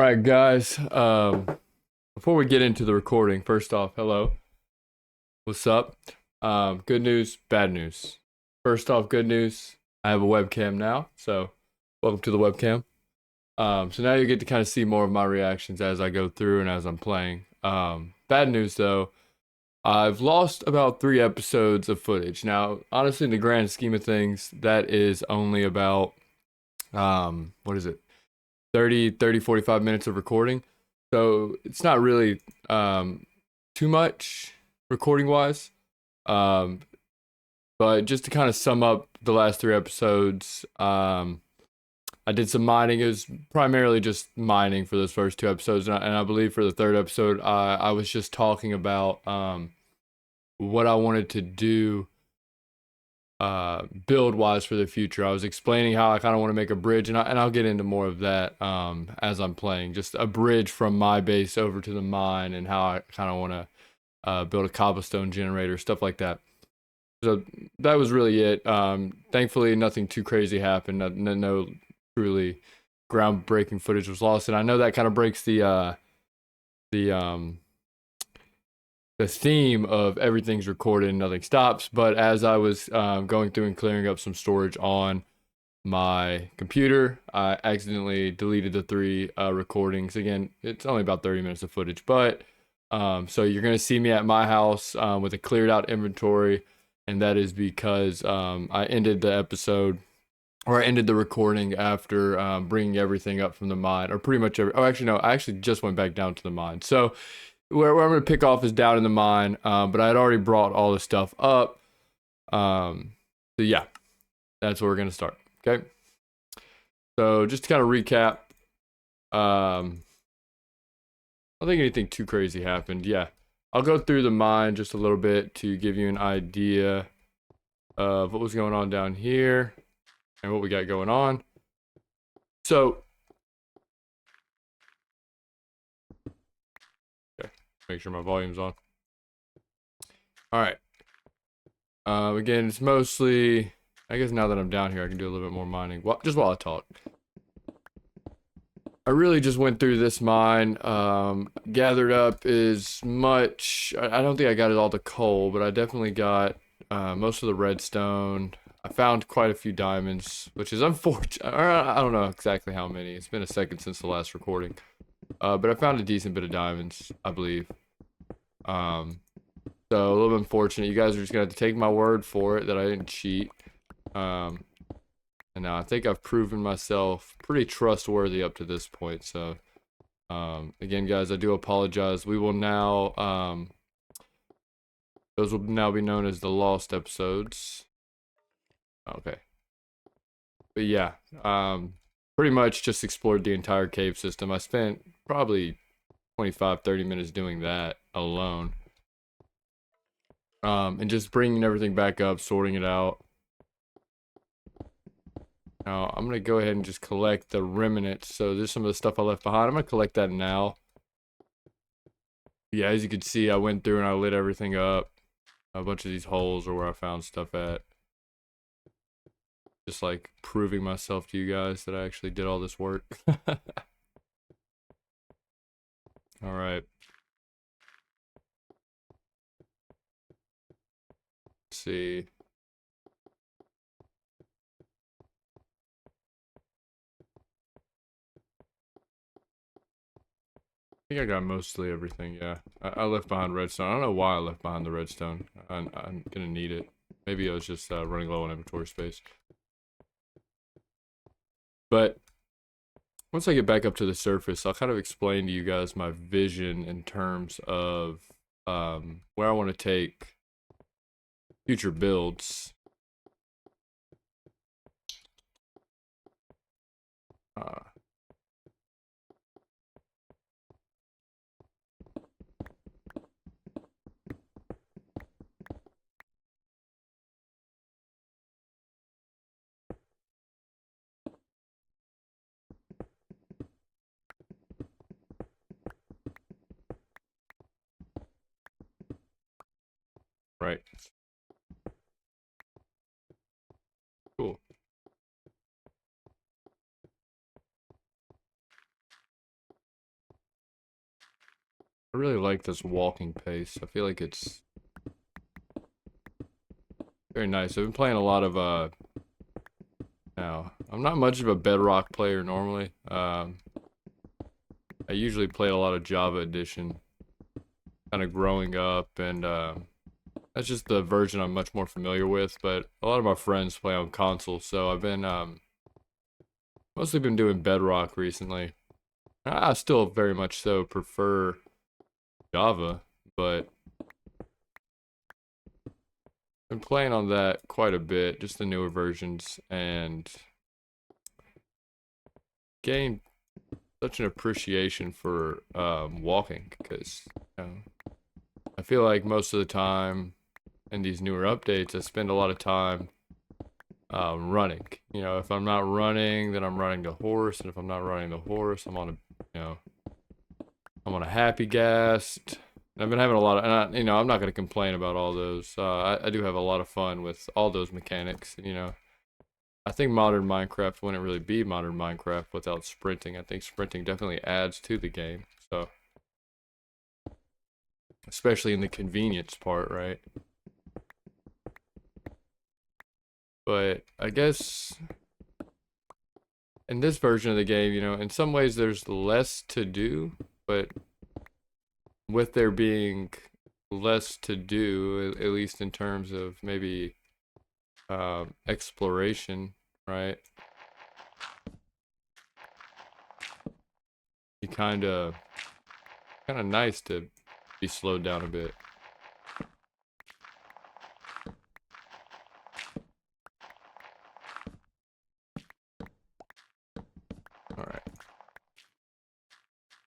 right, guys. Before we get into the recording, first off, hello. What's up? Good news, bad news. First off, good news. I have a webcam now, so welcome to the webcam. So now you get to kind of see more of my reactions as I go through and as I'm playing. Bad news though, I've lost about 3 episodes of footage. Now, honestly, in the grand scheme of things, that is only about what is it? 45 minutes of recording. So it's not really too much recording wise. Um, but just to kind of sum up the last 3 episodes, I did some mining. It was primarily just mining for those first 2 episodes. And I believe for the third episode, I was just talking about what I wanted to do build wise for the future. I was explaining how I kind of want to make a bridge, and I'll get into more of that as I'm playing. Just a bridge from my base over to the mine, and how I kind of want to build a cobblestone generator, stuff like that. So that was really it. Thankfully, nothing too crazy happened. No truly groundbreaking footage was lost, and I know that kind of breaks the the theme of everything's recorded and nothing stops. But as I was going through and clearing up some storage on my computer, I accidentally deleted the 3 recordings. Again, it's only about 30 minutes of footage, but so you're gonna see me at my house with a cleared out inventory, and that is because I ended the episode, or I ended the recording after bringing everything up from the mine, or pretty much oh, actually no, I actually just went back down to the mine. So where I'm going to pick off is down in the mine, but I had already brought all the stuff up. So yeah, that's where we're going to start. Okay. So just to kind of recap, I don't think anything too crazy happened. Yeah, I'll go through the mine just a little bit to give you an idea of what was going on down here and what we got going on. So, okay, make sure my volume's on. All right. Again, it's mostly, I guess now that I'm down here, I can do a little bit more mining. Well, just while I talk. I really just went through this mine, gathered up as much. I don't think I got it all the coal, but I definitely got most of the redstone. I found quite a few diamonds, which is unfortunate. I don't know exactly how many. It's been a second since the last recording. But I found a decent bit of diamonds, I believe. So a little unfortunate. You guys are just gonna have to take my word for it that I didn't cheat. And now I think I've proven myself pretty trustworthy up to this point. So again, guys, I do apologize. We will now those will now be known as the lost episodes. Okay. But yeah, pretty much just explored the entire cave system. I spent probably 25-30 minutes doing that alone. And just bringing everything back up, sorting it out. Now, I'm going to go ahead and just collect the remnants. So there's some of the stuff I left behind. I'm going to collect that now. Yeah, as you can see, I went through and I lit everything up. A bunch of these holes are where I found stuff at. Just like proving myself to you guys that I actually did all this work. All right. Let's see. I think I got mostly everything, yeah. I left behind redstone. I don't know why I left behind the redstone. I'm gonna need it. Maybe I was just running low on inventory space. But once I get back up to the surface, I'll kind of explain to you guys my vision in terms of where I want to take future builds. Right. Cool. I really like this walking pace. I feel like it's very nice. I've been playing a lot of now I'm not much of a Bedrock player normally. I usually play a lot of Java Edition, kind of growing up, and that's just the version I'm much more familiar with. But a lot of my friends play on console, so I've been mostly been doing Bedrock recently. I still very much so prefer Java, but been playing on that quite a bit, just the newer versions, and gained such an appreciation for walking because I feel like most of the time in these newer updates, I spend a lot of time running. You know, if I'm not running, then I'm riding the horse, and if I'm not riding the horse, I'm on a happy gas. I've been having a lot of, and I'm not going to complain about all those. I do have a lot of fun with all those mechanics. I think modern Minecraft wouldn't really be modern Minecraft without sprinting. I think sprinting definitely adds to the game. So, especially in the convenience part, right? But I guess in this version of the game, in some ways there's less to do, but with there being less to do, at least in terms of maybe exploration, right? You kind of nice to be slowed down a bit. All right,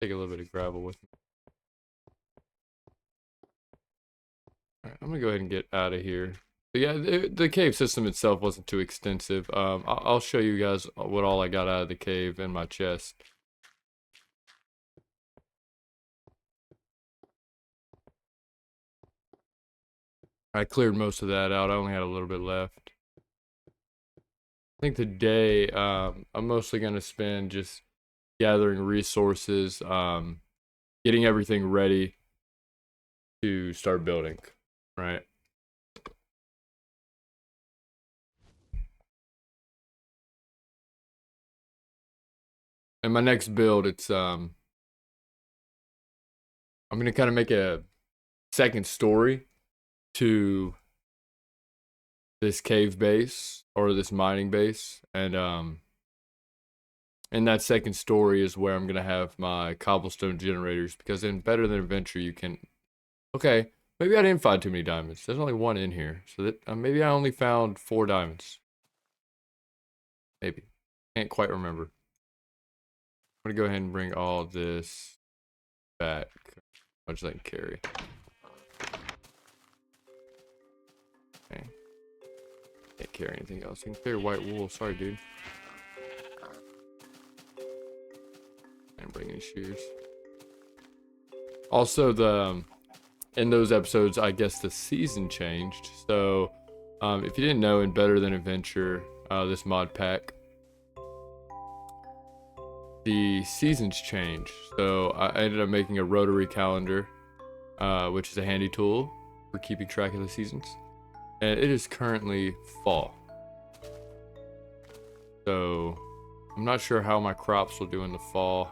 take a little bit of gravel with me. All right, I'm gonna go ahead and get out of here. But yeah, the cave system itself wasn't too extensive. I'll show you guys what all I got out of the cave in my chest. I cleared most of that out. I only had a little bit left. I think today I'm mostly gonna spend just gathering resources, getting everything ready to start building, right? And my next build, it's I'm gonna kind of make a second story to this cave base or this mining base, and in that second story is where I'm gonna have my cobblestone generators, because in Better Than Adventure you can. Okay, maybe I didn't find too many diamonds. There's only one in here, so that maybe I only found 4 diamonds. Maybe, can't quite remember. I'm gonna go ahead and bring all this back. How much I can carry. Okay. Can't carry anything else. I can carry white wool. Sorry, dude. And bring any shears. Also, in those episodes, I guess the season changed. So, if you didn't know, in Better Than Adventure, this mod pack, the seasons change. So I ended up making a rotary calendar, which is a handy tool for keeping track of the seasons. And it is currently fall. So I'm not sure how my crops will do in the fall.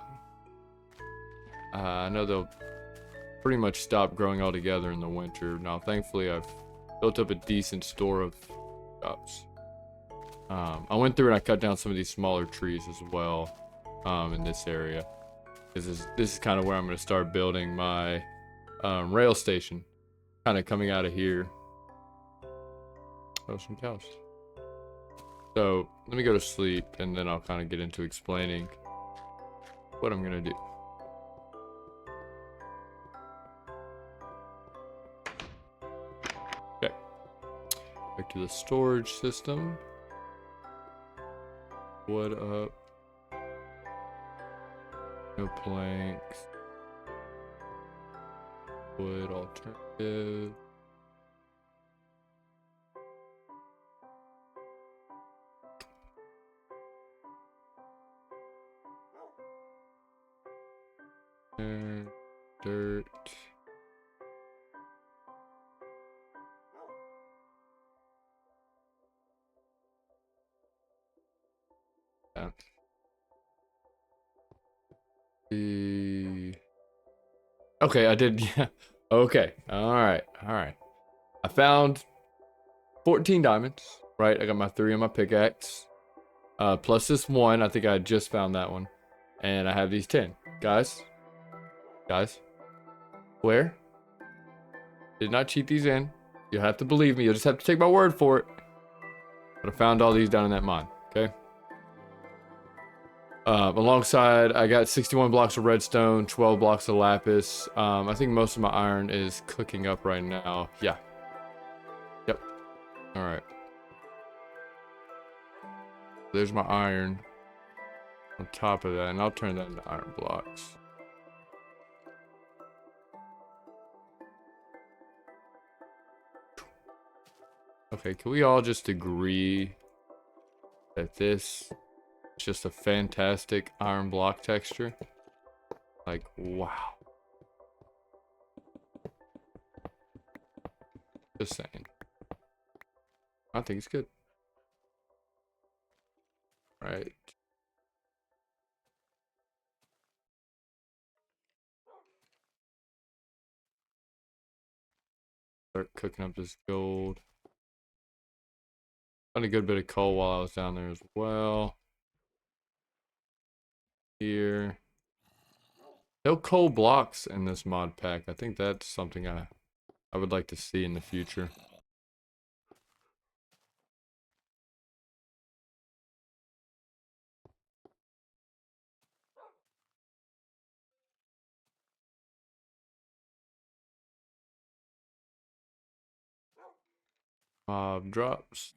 I know they'll pretty much stop growing altogether in the winter. Now, thankfully, I've built up a decent store of crops. I went through and I cut down some of these smaller trees as well in this area. This is kind of where I'm going to start building my rail station. Kind of coming out of here. Oh, some cows. So let me go to sleep, and then I'll kind of get into explaining what I'm going to do. Okay. Back to the storage system. Wood up. No planks. Wood alternative. There. dirt. Yeah. Okay, I did. Yeah. Okay. All right. All right. I found 14 diamonds. Right. I got my 3 on my pickaxe. Plus this one. I think I just found that one. And I have these 10. Guys. Guys. Where? Did not cheat these in. You'll have to believe me. You'll just have to take my word for it. But I found all these down in that mine. Okay. Alongside, I got 61 blocks of redstone, 12 blocks of lapis. I think most of my iron is cooking up right now. Yeah. Yep. All right. There's my iron on top of that, and I'll turn that into iron blocks. Okay, can we all just agree that this is just a fantastic iron block texture? Like, wow. Just saying. I think it's good. Right. Start cooking up this gold. Found a good bit of coal while I was down there as well. Here. No coal blocks in this mod pack. I think that's something I would like to see in the future. Mob drops.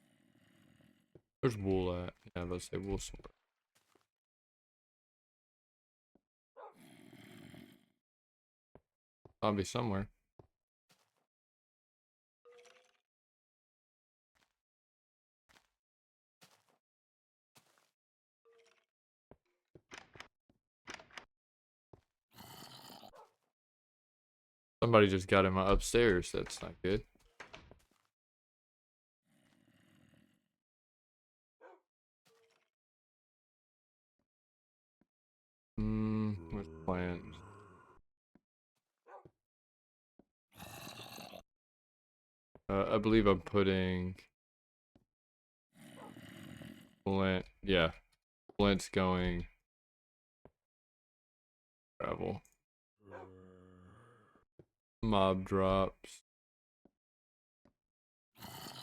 Where's wool at? Yeah, let's say wool somewhere. Zombie somewhere. Somebody just got in my upstairs. That's not good. Where's plants? I believe I'm putting flint. Yeah, flint's going. Gravel. Mob drops.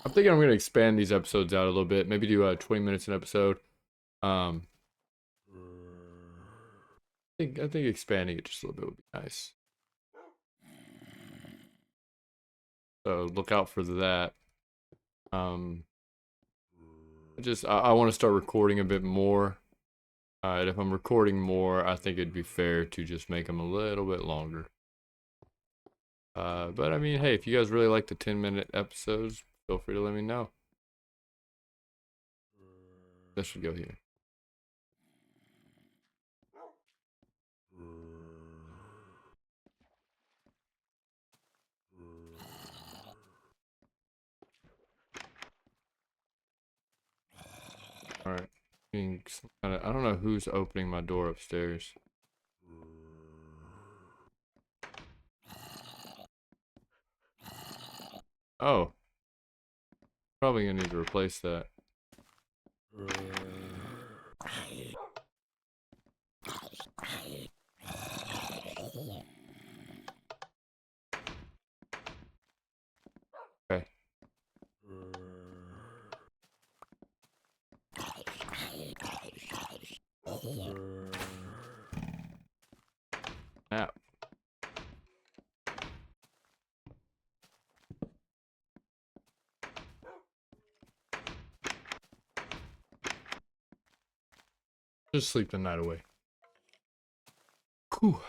I'm thinking I'm gonna expand these episodes out a little bit. Maybe do 20 minutes an episode. Um, I think expanding it just a little bit would be nice. So look out for that. Um, I want to start recording a bit more. And if I'm recording more, I think it'd be fair to just make them a little bit longer. But I mean, hey, if you guys really like the 10-minute episodes, feel free to let me know. This should go here. All right. I don't know who's opening my door upstairs. Oh. Probably gonna need to replace that. Okay. Nap. Just sleep the night away. Whew.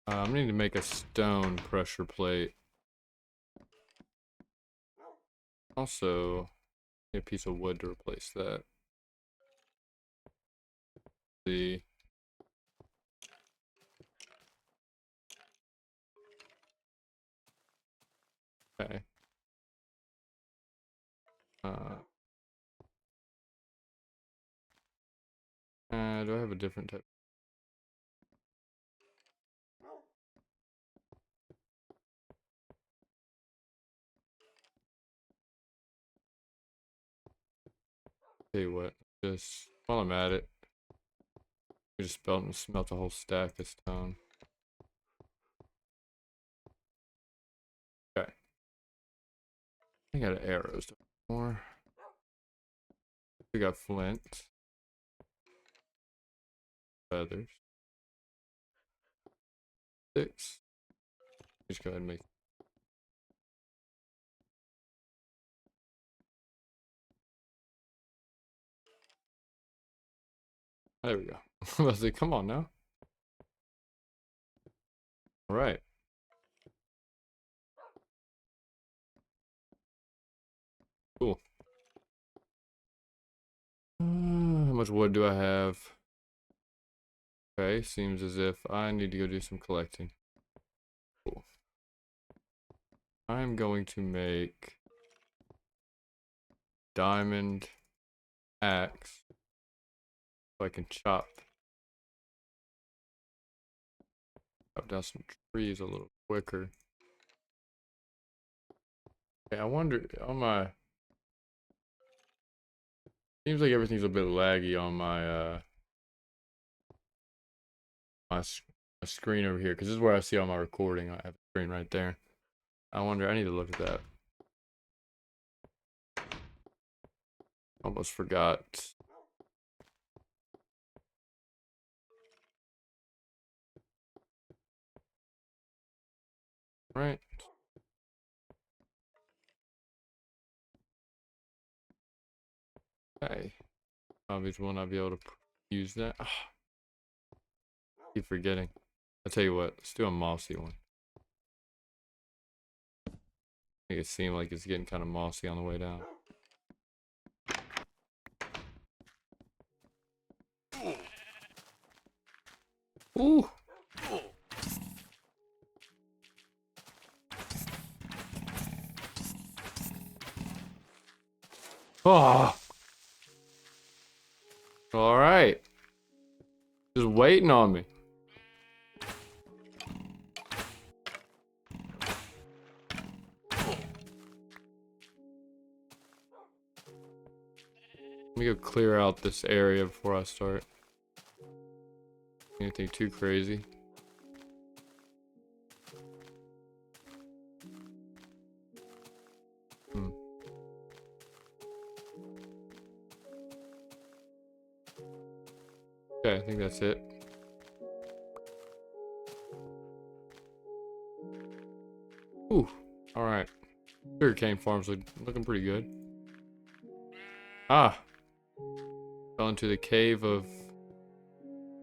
I'm gonna need to make a stone pressure plate. Also, need a piece of wood to replace that. See. Do I have a different type? Tell you what, just while I'm at it, we just smelt a whole stack of stone. Okay. I got arrows. More. We got flint. Feathers. Sticks. Just go ahead and make. There we go. I was like, come on now. All right. Cool. How much wood do I have? Okay, seems as if I need to go do some collecting. Cool. I'm going to make diamond axe so I can chop down some trees a little quicker. Okay, I wonder on my. Seems like everything's a bit laggy on my my screen over here, because this is where I see all my recording. I have a screen right there. I wonder, I need to look at that. Almost forgot. Right. Okay. Obviously will not be able to use that. Keep forgetting. I'll tell you what, let's do a mossy one. Make it seem like it's getting kind of mossy on the way down. Ooh! Oh! Alright. Just waiting on me. Let me go clear out this area before I start. Anything too crazy. Okay, I think that's it. Ooh, alright. Sugarcane farms looking pretty good. Ah! Fell into the cave of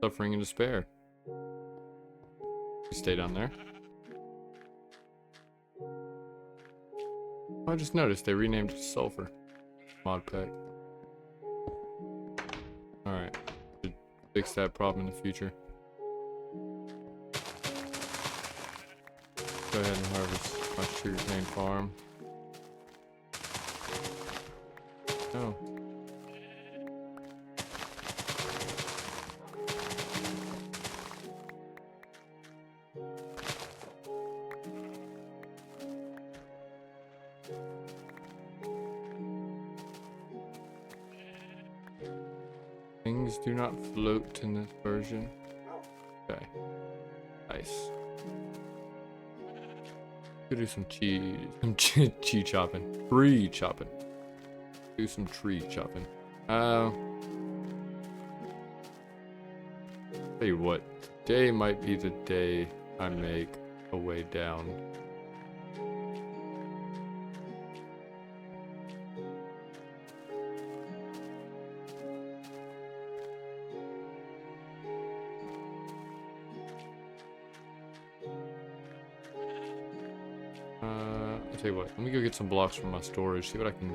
suffering and despair. Stay down there. I just noticed they renamed it Sulfur. Mod pack. Alright. Should fix that problem in the future. Go ahead and harvest my sugarcane farm. Oh. Things do not float in this version. Okay. Nice. Could do some cheese chopping. Tree chopping. Do some tree chopping. Tell you what, today might be the day I make a way down. I'll tell you what, let me go get some blocks from my storage, see what I can